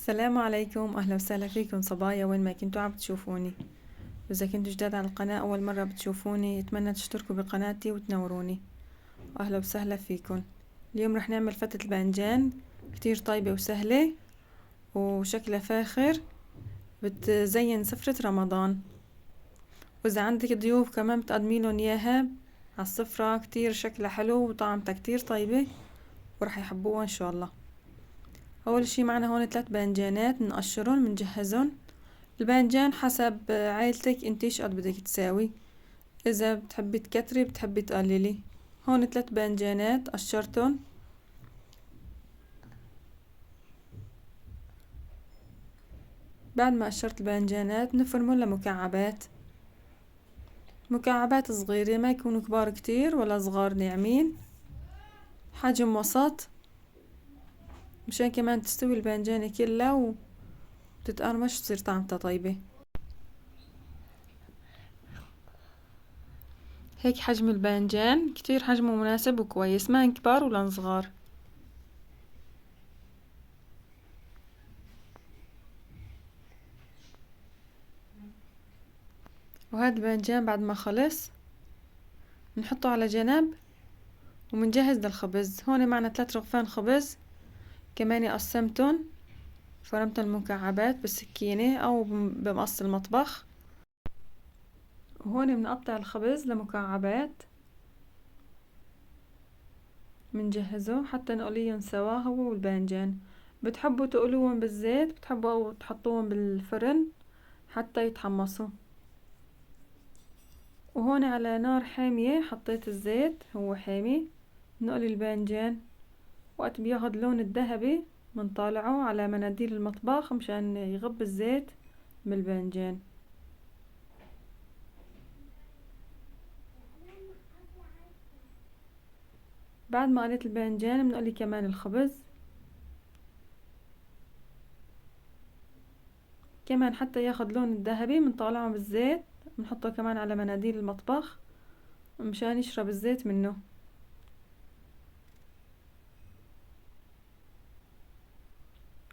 السلام عليكم، اهلا وسهلا فيكم صبايا وين ما كنتوا عم تشوفوني. واذا كنتوا جداد على القناة اول مرة بتشوفوني اتمنى تشتركوا بقناتي وتنوروني. اهلا وسهلا فيكم. اليوم رح نعمل فتة الباذنجان، كتير طيبة وسهلة وشكلها فاخر، بتزين سفرة رمضان. واذا عندك ضيوف كمان بتقدميلن اياها على السفرة، كتير شكلها حلو وطعمتها كتير طيبة ورح يحبوها ان شاء الله. اول شي معنا هون 3 باذنجانات بنقشرن بنجهزن. الباذنجان حسب عيلتك انتي ايش قد بدك تساوي، اذا بتحبي تكتري بتحبي تقللي. هون 3 باذنجانات قشرتن. بعد ما قشرت الباذنجانات بنفرمن لمكعبات، مكعبات صغيرة، ما يكونوا كبار كتير ولا صغار ناعمين، حجم وسط، مشان كمان تستوي الباذنجانة كلها وتتقرمش تصير طعمتها طيبة. هيك حجم الباذنجان، كتير حجمه مناسب وكويس، ما كبار ولا صغار. وهذا الباذنجان بعد ما خلص بنحطه على جنب ومنجهز للخبز. هون معنا 3 رغفان خبز، كمان قسمتن، فرمت المكعبات بالسكينة او بمقص المطبخ. وهون بنقطع الخبز لمكعبات، منجهزه حتى نقليهم سوا هو والباذنجان. بتحبوا تقلوهم بالزيت بتحبوا او تحطوهم بالفرن حتى يتحمصوا. وهون على نار حامية حطيت الزيت هو حامي، نقلي الباذنجان، وقت بياخد لون الذهبي بنطالعه على مناديل المطبخ مشان يغب الزيت من الباذنجان. بعد ما قليت الباذنجان بنقلي كمان الخبز كمان حتى ياخد لون الذهبي، بنطالعه بالزيت، بنحطه كمان على مناديل المطبخ مشان يشرب الزيت منه.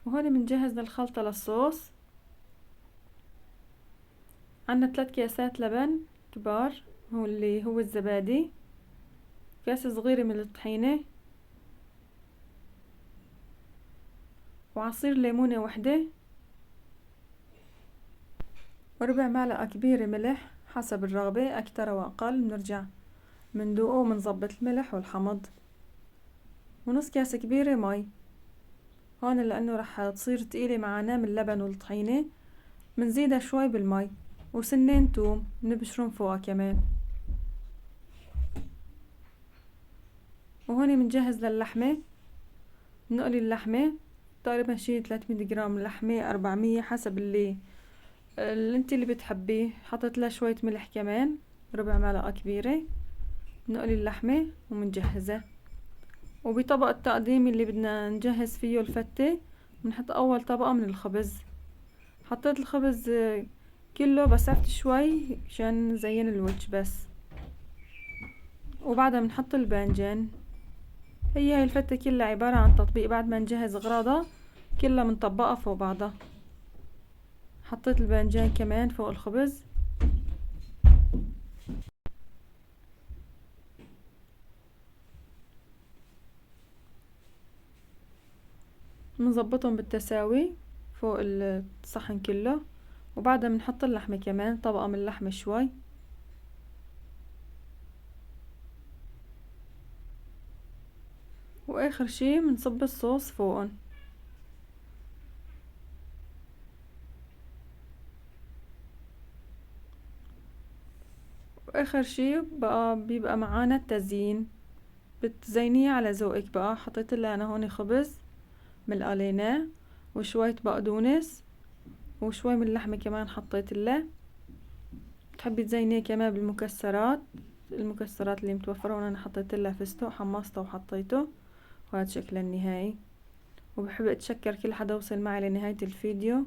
وهون بنجهز للخلطة للصوص. عنا 3 كاسات لبن كبار، هو اللي هو الزبادي، كاسة صغيرة من الطحينة، وعصير ليمونة وحدة، وربع معلقة كبيرة ملح حسب الرغبة، أكتر أو أقل بنرجع مندوقه ومنظبط الملح والحمض، ونص كاسة كبيرة مي. هون لأنه رح تصير تقيلة معنا من اللبن والطحينة منزيدها شوي بالمي، وسنين توم نبشرهم فوقها كمان. وهون بنجهز للحمة، نقلي اللحمة تقريبا شي 300 جرام لحمة 400 حسب اللي انت اللي بتحبيه. حطيت لها شوية ملح كمان ربع معلقة كبيرة. نقلي اللحمة ومنجهزها. وبطبق التقديم اللي بدنا نجهز فيه الفتة بنحط اول طبقة من الخبز. حطيت الخبز كله بسفت شوي عشان نزين الوجه بس. وبعدها بنحط الباذنجان. هي هاي الفتة كلها عبارة عن تطبيق، بعد ما نجهز اغراضها كلها منطبقة فوق بعضها. حطيت الباذنجان كمان فوق الخبز، بنظبطهم بالتساوي فوق الصحن كله. وبعدها بنحط اللحمة كمان، طبقة من اللحمة شوي، واخر شي بنصب الصوص فوقن. واخر شي بقى بيبقى معانا التزيين، بتزينيه على ذوقك بقى. حطيت لها انا هون خبز ملقليناه وشوية بقدونس وشوي من اللحمة كمان حطيت لها. بتحبي تزينيه كمان بالمكسرات، المكسرات اللي متوفرة هون انا حطيت لها فستق حمصته وحطيته، وهذا شكله النهائي. وبحب اتشكر كل حدا وصل معي لنهاية الفيديو.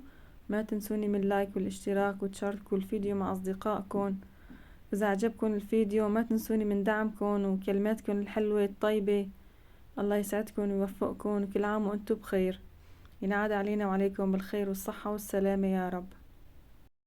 ما تنسوني من لايك والاشتراك وتشاركوا الفيديو مع اصدقائكم. اذا عجبكم الفيديو ما تنسوني من دعمكم وكلماتكم الحلوة الطيبة. الله يسعدكم ويوفقكم، وكل عام وانتم بخير. ينعاد علينا وعليكم بالخير والصحة والسلامة يا رب.